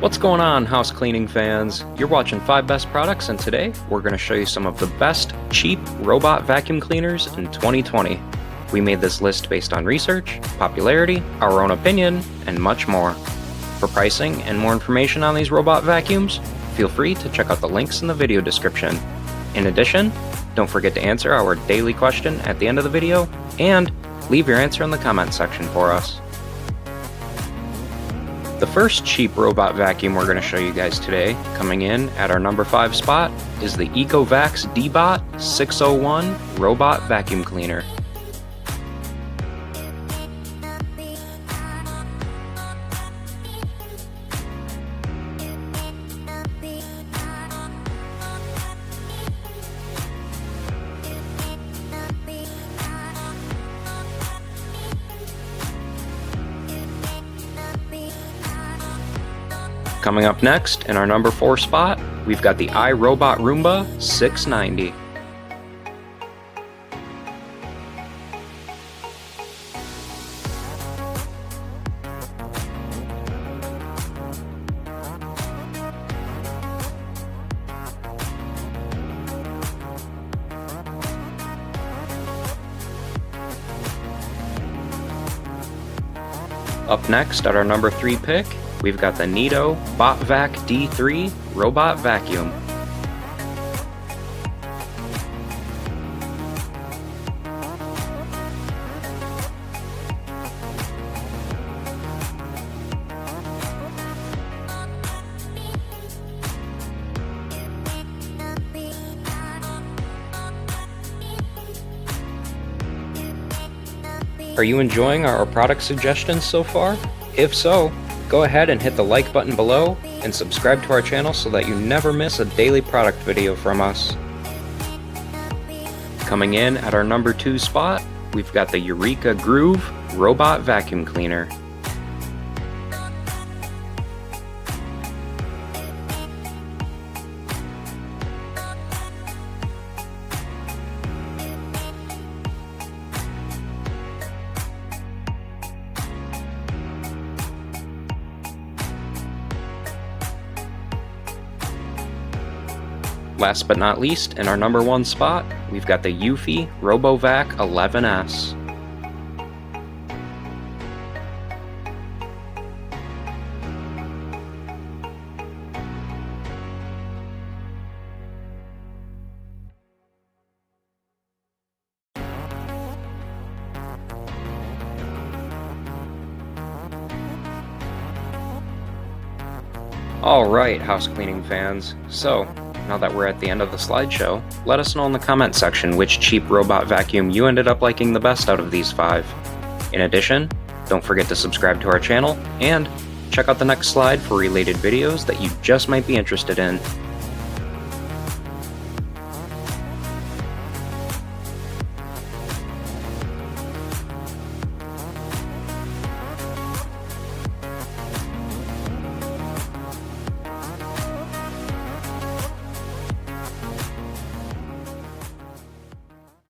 What's going on, house cleaning fans? You're watching 5 Best Products, and today we're going to show you some of the best cheap robot vacuum cleaners in 2020. We made this list based on research, popularity, our own opinion, and much more. For pricing and more information on these robot vacuums, feel free to check out the links in the video description. In addition, don't forget to answer our daily question at the end of the video, and leave your answer in the comment section for us. The first cheap robot vacuum we're going to show you guys today, coming in at our number 5 spot, is the ECOVACS DEEBOT 601 Robot Vacuum Cleaner. Coming up next, in our number 4 spot, we've got the iRobot Roomba 690. Up next, at our number 3 pick, we've got the Neato Botvac D3 Robot Vacuum. Are you enjoying our product suggestions so far? If so, go ahead and hit the like button below and subscribe to our channel so that you never miss a daily product video from us. Coming in at our number 2 spot, we've got the Eureka Groove Robot Vacuum Cleaner. Last but not least, in our number 1 spot, we've got the eufy RoboVac 11S. Alright, house cleaning fans, so now that we're at the end of the slideshow, let us know in the comment section which cheap robot vacuum you ended up liking the best out of these 5. In addition, don't forget to subscribe to our channel, and check out the next slide for related videos that you just might be interested in.